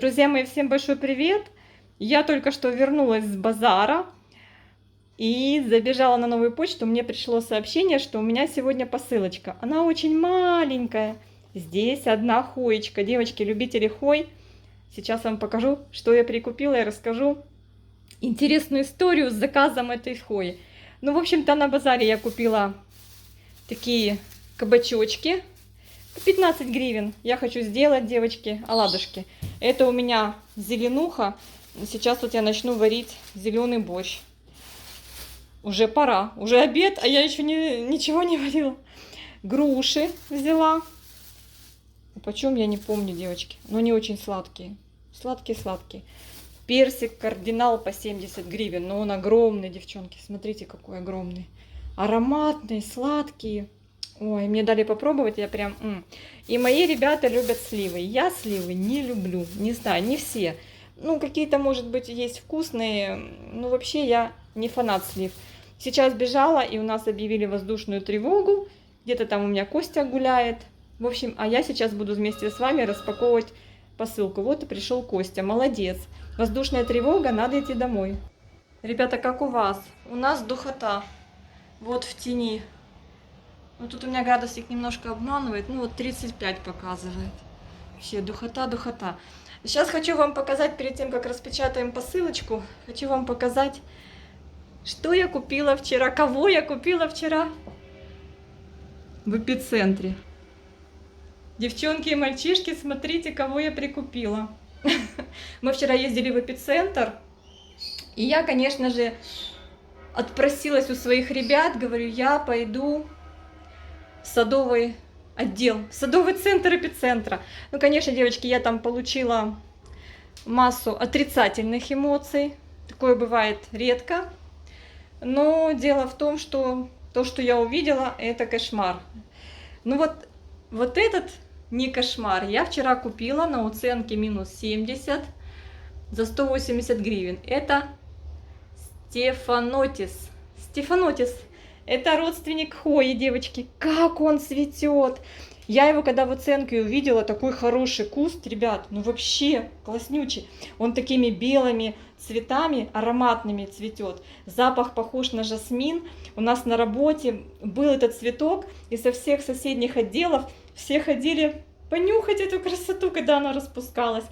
Друзья мои, всем большой привет! Я только что вернулась с базара и забежала на новую почту. Мне пришло сообщение, что у меня сегодня посылочка. Она очень маленькая. Здесь одна хоечка. Девочки, любители хой, сейчас вам покажу, что я прикупила, и расскажу интересную историю с заказом этой хои. Ну, в общем-то, на базаре я купила такие кабачочки. 15 гривен. Я хочу сделать, девочки, оладушки. Это у меня зеленуха. Сейчас вот я начну варить зеленый борщ. Уже пора. Уже обед, а я еще ничего не варила. Груши взяла. Почем, я не помню, девочки. Но они очень сладкие. Сладкие-сладкие. Персик кардинал по 70 гривен. Но он огромный, девчонки. Смотрите, какой огромный. Ароматный, сладкий. Ой, мне дали попробовать, я прям... И мои ребята любят сливы. Я сливы не люблю. Не знаю, не все. Ну, какие-то, может быть, есть вкусные. Ну, вообще, я не фанат слив. Сейчас бежала, и у нас объявили воздушную тревогу. Где-то там у меня Костя гуляет. В общем, а я сейчас буду вместе с вами распаковывать посылку. Вот и пришел Костя. Молодец. Воздушная тревога, надо идти домой. Ребята, как у вас? У нас духота. Вот в тени. Ну, тут у меня градусник немножко обманывает. Ну, вот 35 показывает. Вообще, духота. Сейчас хочу вам показать, перед тем, как распечатаем посылочку, хочу вам показать, что я купила вчера, кого я купила вчера в эпицентре. Девчонки и мальчишки, смотрите, кого я прикупила. Мы вчера ездили в эпицентр, и я, конечно же, отпросилась у своих ребят, говорю, я пойду садовый отдел, садовый центр эпицентра. Ну, конечно, девочки, я там получила массу отрицательных эмоций. Такое бывает редко. Но дело в том, что то, что я увидела, это кошмар. Ну вот этот не кошмар. Я вчера купила на уценке минус 70 за 180 гривен. Это Стефанотис. Это родственник хои, девочки. Как он цветет! Я его, когда в оценке увидела, такой хороший куст, ребят, ну вообще класснючий. Он такими белыми цветами, ароматными цветет. Запах похож на жасмин. У нас на работе был этот цветок, и со всех соседних отделов все ходили понюхать эту красоту, когда она распускалась.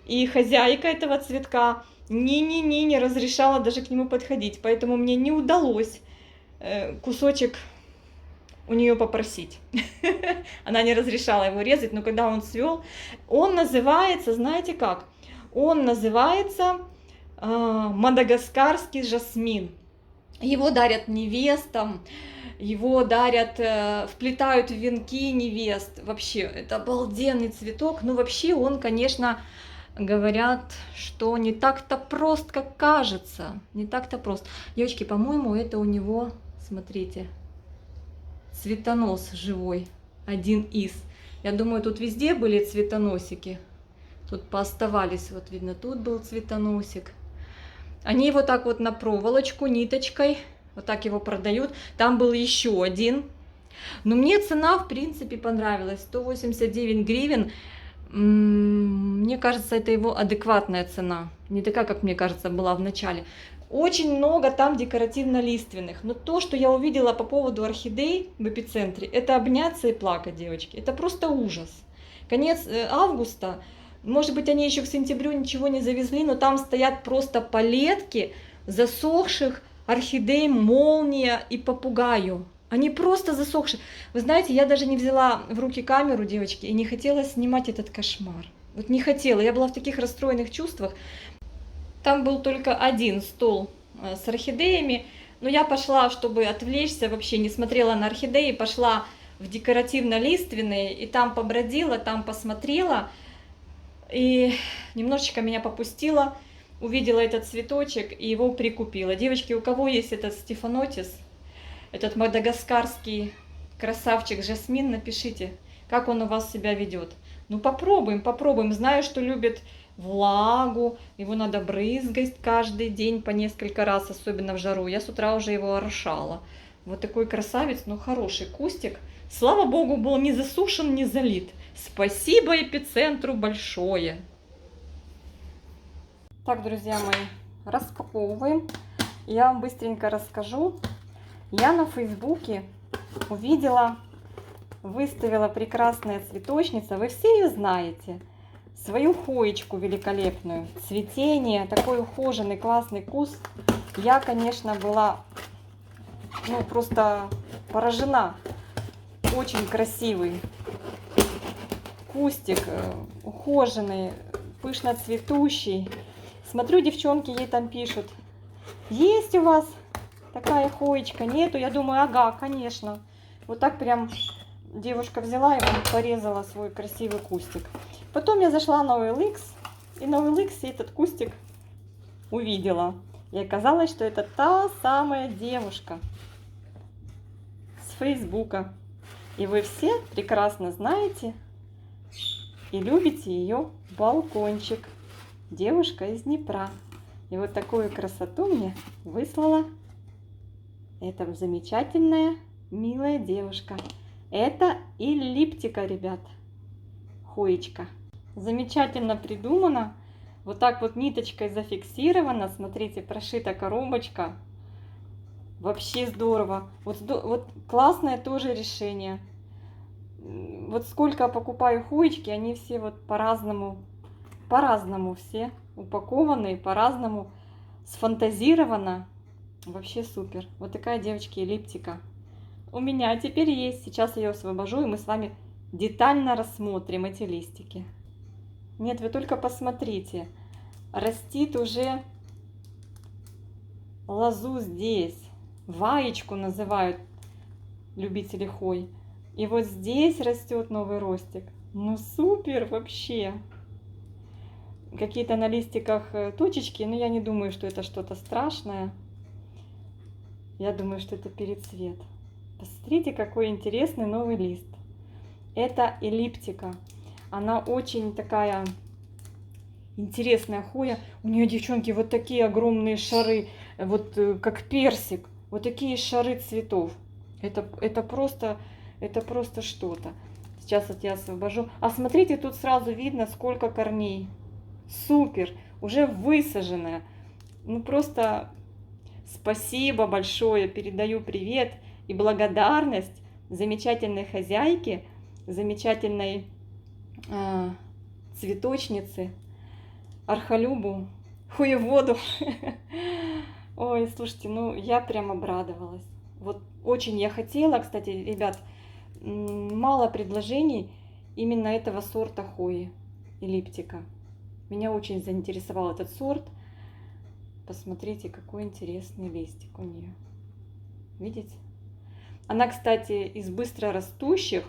И хозяйка этого цветка не разрешала даже к нему подходить. Поэтому мне не удалось кусочек у нее попросить. Она не разрешала его резать, но когда он цвел, он называется, знаете как? Он называется мадагаскарский жасмин. Его дарят невестам, его дарят, вплетают в венки невест. Вообще, это обалденный цветок. Ну, вообще, он, конечно, говорят, что не так-то прост, как кажется. Не так-то прост. Девочки, по-моему, это у него... Смотрите, цветонос живой, один из. Я думаю, тут везде были цветоносики. Тут пооставались, вот видно, тут был цветоносик. Они его так вот на проволочку, ниточкой, вот так его продают. Там был еще один. Но мне цена, в принципе, понравилась. 189 гривен. Мне кажется, это его адекватная цена. Не такая, как мне кажется, была в начале. Очень много там декоративно-лиственных. Но то, что я увидела по поводу орхидей в эпицентре, это обняться и плакать, девочки. Это просто ужас. Конец августа. Может быть, они еще к сентябрю ничего не завезли, но там стоят просто палетки засохших орхидей молния и попугаю. Они просто засохшие. Вы знаете, я даже не взяла в руки камеру, девочки, и не хотела снимать этот кошмар. Вот не хотела. Я была в таких расстроенных чувствах. Там был только один стол с орхидеями, но я пошла, чтобы отвлечься, вообще не смотрела на орхидеи, пошла в декоративно-лиственные, и там побродила, там посмотрела, и немножечко меня попустила, увидела этот цветочек и его прикупила. Девочки, у кого есть этот Стефанотис, этот мадагаскарский красавчик жасмин, напишите, как он у вас себя ведет. Ну попробуем. Знаю, что любит влагу, его надо брызгать каждый день по несколько раз, особенно в жару. Я с утра уже его орошала. Вот такой красавец, но хороший кустик. Слава богу, был не засушен, не залит. Спасибо эпицентру большое. Так, друзья мои, распаковываем. Я вам быстренько расскажу. Я на Фейсбуке увидела, выставила прекрасная цветочница. Вы все ее знаете. Свою хоечку великолепную. Цветение, такой ухоженный, классный куст. Я, конечно, была просто поражена. Очень красивый кустик, ухоженный, пышно цветущий. Смотрю, девчонки ей там пишут: есть у вас такая хоечка? Нету? Я думаю, ага, конечно. Вот так прям девушка взяла и порезала свой красивый кустик. Потом я зашла на OLX, и на OLX этот кустик увидела. И оказалось, что это та самая девушка с Фейсбука. И вы все прекрасно знаете и любите ее балкончик. Девушка из Днепра. И вот такую красоту мне выслала эта замечательная, милая девушка. Это эллиптика, ребят. Хоечка. Замечательно придумано. Вот так вот ниточкой зафиксировано. Смотрите, прошита коробочка. Вообще здорово. Вот классное тоже решение. Вот сколько покупаю хоечки, они все вот по-разному все упакованы, по-разному сфантазировано. Вообще супер. Вот такая, девочки, эллиптика у меня теперь есть. Сейчас я ее освобожу, и мы с вами детально рассмотрим эти листики. Нет, вы только посмотрите. Растит уже лозу здесь. Ваечку называют любители хой. И вот здесь растет новый ростик. Ну супер вообще. Какие-то на листиках точечки, но я не думаю, что это что-то страшное. Я думаю, что это перецвет. Посмотрите, какой интересный новый лист. Это эллиптика. Она очень такая интересная хоя. У нее, девчонки, вот такие огромные шары, вот как персик. Вот такие шары цветов. Это просто что-то. Сейчас вот я освобожу. А смотрите, тут сразу видно, сколько корней. Супер! Уже высаженная. Ну просто спасибо большое. Передаю привет и благодарность замечательной хозяйке, замечательной цветочнице, архалюбу, хуеводу. Ой, слушайте, ну я прям обрадовалась. Вот очень я хотела, кстати, ребят, мало предложений именно этого сорта хои, эллиптика. Меня очень заинтересовал этот сорт. Посмотрите, какой интересный листик у нее. Видите? Она, кстати, из быстро растущих.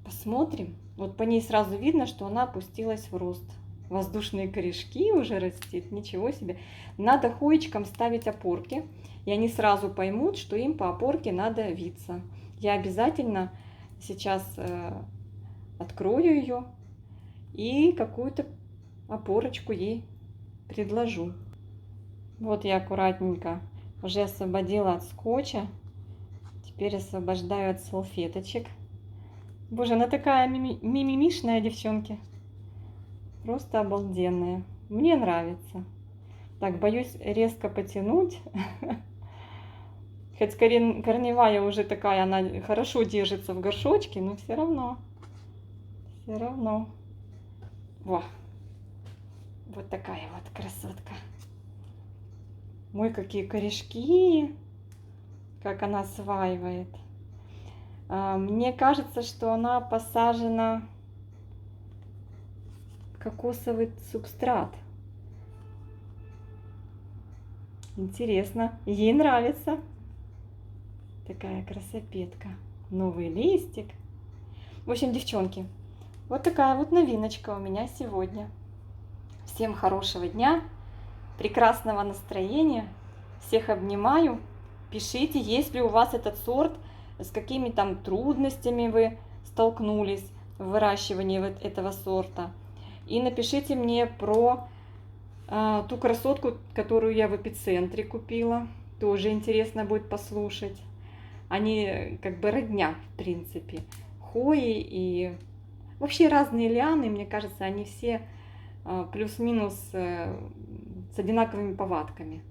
Посмотрим. Вот по ней сразу видно, что она опустилась в рост. Воздушные корешки уже растит. Ничего себе. Надо хоечкам ставить опорки. И они сразу поймут, что им по опорке надо виться. Я обязательно сейчас открою ее и какую-то опорочку ей предложу. Вот я аккуратненько уже освободила от скотча. Теперь освобождаю от салфеточек. Боже, она такая мимимишная, девчонки. Просто обалденная. Мне нравится. Так, боюсь резко потянуть. Хоть корневая уже такая, она хорошо держится в горшочке, но все равно. Все равно. Во. Вот такая вот красотка. Ой, какие корешки. Как она сваивает. Мне кажется, что она посажена в кокосовый субстрат. Интересно. Ей нравится. Такая красопетка. Новый листик. В общем, девчонки, вот такая вот новиночка у меня сегодня. Всем хорошего дня, прекрасного настроения. Всех обнимаю. Пишите, есть ли у вас этот сорт, с какими там трудностями вы столкнулись в выращивании этого сорта. И напишите мне про ту красотку, которую я в эпицентре купила. Тоже интересно будет послушать. Они как бы родня, в принципе. Хои и вообще разные лианы, мне кажется, они все плюс-минус с одинаковыми повадками.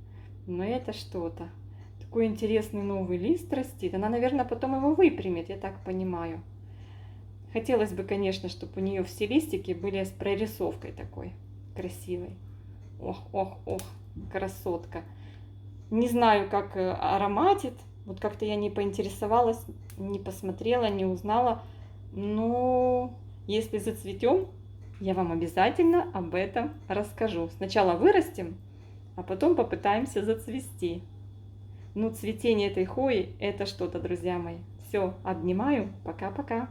Но это что-то. Такой интересный новый лист растит. Она, наверное, потом его выпрямит, я так понимаю. Хотелось бы, конечно, чтобы у нее все листики были с прорисовкой такой красивой. Ох, ох, ох, красотка. Не знаю, как ароматит. Вот как-то я не поинтересовалась, не посмотрела, не узнала. Но если зацветем, я вам обязательно об этом расскажу. Сначала вырастим, а потом попытаемся зацвести. Ну, цветение этой хвои – это что-то, друзья мои. Все, обнимаю. Пока-пока.